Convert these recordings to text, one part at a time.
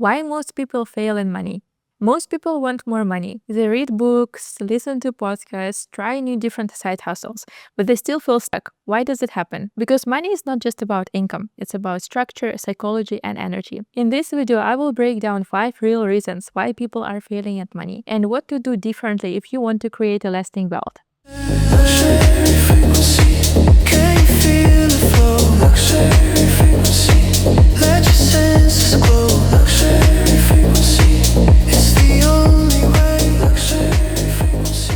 Why most people fail in money? Most people want more money. They read books, listen to podcasts, try new different side hustles, but they still feel stuck. Why does it happen? Because money is not just about income, it's about structure, psychology, and energy. In this video, I will break down 5 real reasons why people are failing at money and what to do differently if you want to create a lasting wealth. Luxury frequency, can you feel the flow? Luxury frequency, let your senses glow. Luxury frequency, it's the only way. Luxury frequency,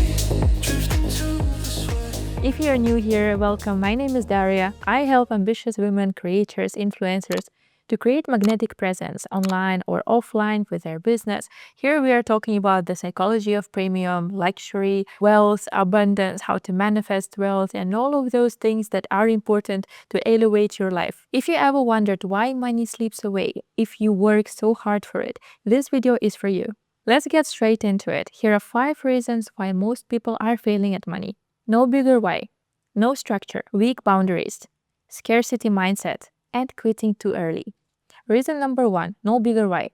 drifting to the sweat. If you're new here, welcome. My name is Daria. I help ambitious women, creators, influencers to create magnetic presence online or offline with their business. Here we are talking about the psychology of premium, luxury, wealth, abundance, how to manifest wealth, and all of those things that are important to elevate your life. If you ever wondered why money slips away if you work so hard for it, this video is for you. Let's get straight into it. Here are 5 reasons why most people are failing at money. No bigger why, no structure, weak boundaries, scarcity mindset, and quitting too early. Reason number 1, no bigger why.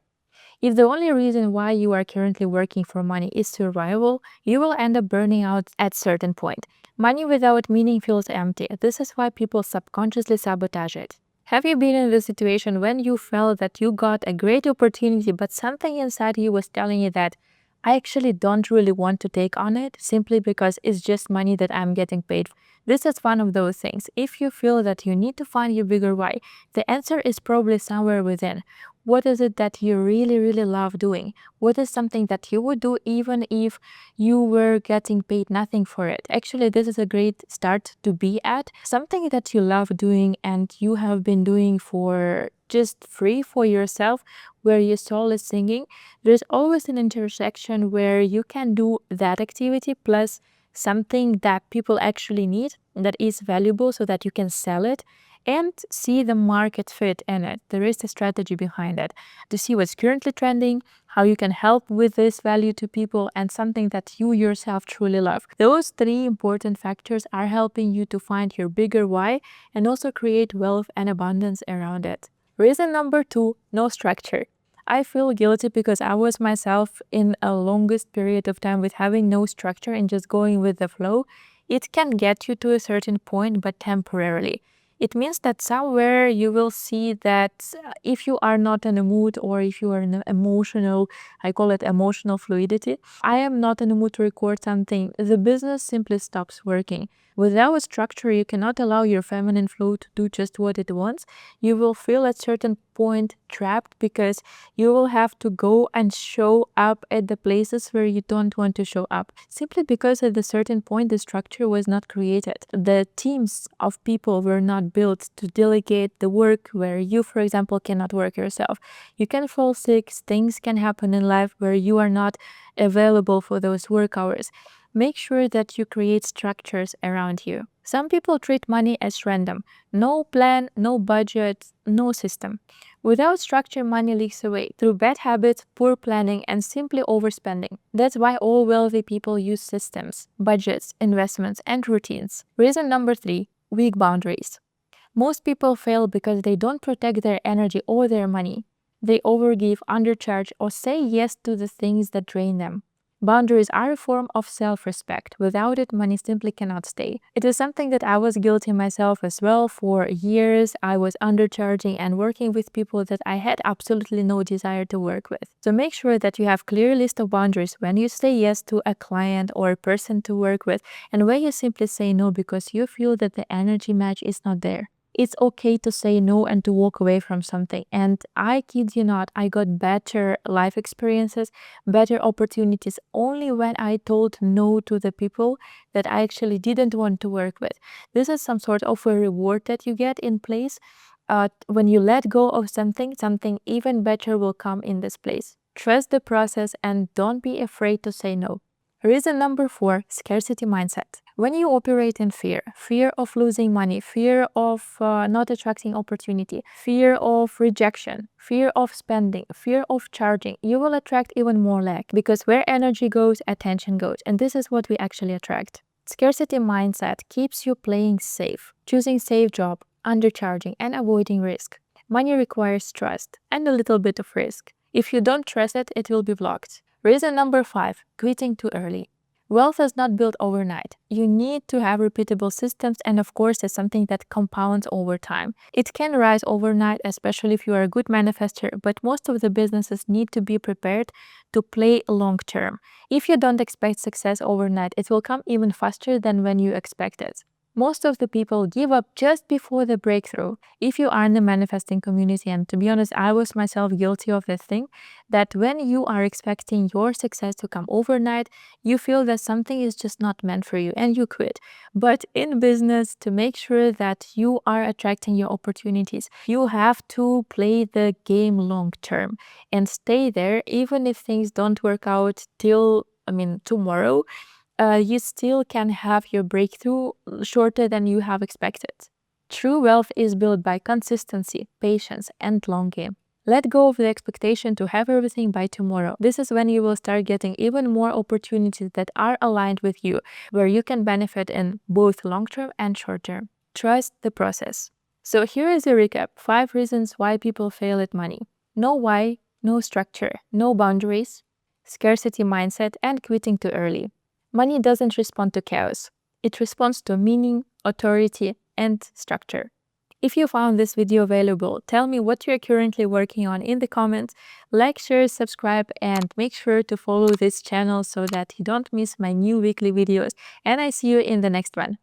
If the only reason why you are currently working for money is survival, you will end up burning out at certain point. Money without meaning feels empty. This is why people subconsciously sabotage it. Have you been in the situation when you felt that you got a great opportunity, but something inside you was telling you that I actually don't really want to take on it simply because it's just money that I'm getting paid for? This is one of those things. If you feel that you need to find your bigger why, the answer is probably somewhere within. What is it that you really love doing? What is something that you would do even if you were getting paid nothing for it? Actually, this is a great start to be at. Something that you love doing and you have been doing for just free for yourself, where your soul is singing. There's always an intersection where you can do that activity plus something that people actually need that is valuable so that you can sell it and see the market fit in it. There is a strategy behind it to see what's currently trending, how you can help with this value to people, and something that you yourself truly love. Those 3 important factors are helping you to find your bigger why and also create wealth and abundance around it. Reason number 2, no structure. I feel guilty because I was myself in a longest period of time with having no structure and just going with the flow. It can get you to a certain point, but temporarily. It means that somewhere you will see that if you are not in a mood or if you are in an emotional, I call it emotional fluidity, I am not in a mood to record something, the business simply stops working. Without a structure, you cannot allow your feminine flow to do just what it wants. You will feel at certain point trapped because you will have to go and show up at the places where you don't want to show up, simply because at a certain point the structure was not created. The teams of people were not built to delegate the work where you, for example, cannot work yourself. You can fall sick, things can happen in life where you are not available for those work hours. Make sure that you create structures around you. Some people treat money as random. No plan, no budget, no system. Without structure, money leaks away through bad habits, poor planning, and simply overspending. That's why all wealthy people use systems, budgets, investments, and routines. Reason number 3, weak boundaries. Most people fail because they don't protect their energy or their money. They overgive, undercharge, or say yes to the things that drain them. Boundaries are a form of self-respect. Without it, money simply cannot stay. It is something that I was guilty myself as well. For years, I was undercharging and working with people that I had absolutely no desire to work with. So make sure that you have a clear list of boundaries when you say yes to a client or a person to work with, and when you simply say no because you feel that the energy match is not there. It's okay to say no and to walk away from something. And I kid you not, I got better life experiences, better opportunities only when I told no to the people that I actually didn't want to work with. This is some sort of a reward that you get in place. When you let go of something, something even better will come in this place. Trust the process and don't be afraid to say no. Reason number 4, scarcity mindset. When you operate in fear of losing money, fear of not attracting opportunity, fear of rejection, fear of spending, fear of charging, you will attract even more lack, because where energy goes, attention goes, and this is what we actually attract. Scarcity mindset keeps you playing safe, choosing safe job, undercharging, and avoiding risk. Money requires trust and a little bit of risk. If you don't trust it, it will be blocked. Reason number 5, quitting too early. Wealth is not built overnight. You need to have repeatable systems, and of course, it's something that compounds over time. It can rise overnight, especially if you are a good manifester, but most of the businesses need to be prepared to play long term. If you don't expect success overnight, it will come even faster than when you expect it. Most of the people give up just before the breakthrough. If you are in the manifesting community, and to be honest, I was myself guilty of this thing, that when you are expecting your success to come overnight, you feel that something is just not meant for you and you quit. But in business, to make sure that you are attracting your opportunities, you have to play the game long term and stay there, even if things don't work out till tomorrow. You still can have your breakthrough shorter than you have expected. True wealth is built by consistency, patience, and long game. Let go of the expectation to have everything by tomorrow. This is when you will start getting even more opportunities that are aligned with you, where you can benefit in both long term and short term. Trust the process. So here is a recap: 5 reasons why people fail at money. No why, no structure, no boundaries, scarcity mindset, and quitting too early. Money doesn't respond to chaos. It responds to meaning, authority, and structure. If you found this video valuable, tell me what you're currently working on in the comments. Like, share, subscribe, and make sure to follow this channel so that you don't miss my new weekly videos. And I see you in the next one.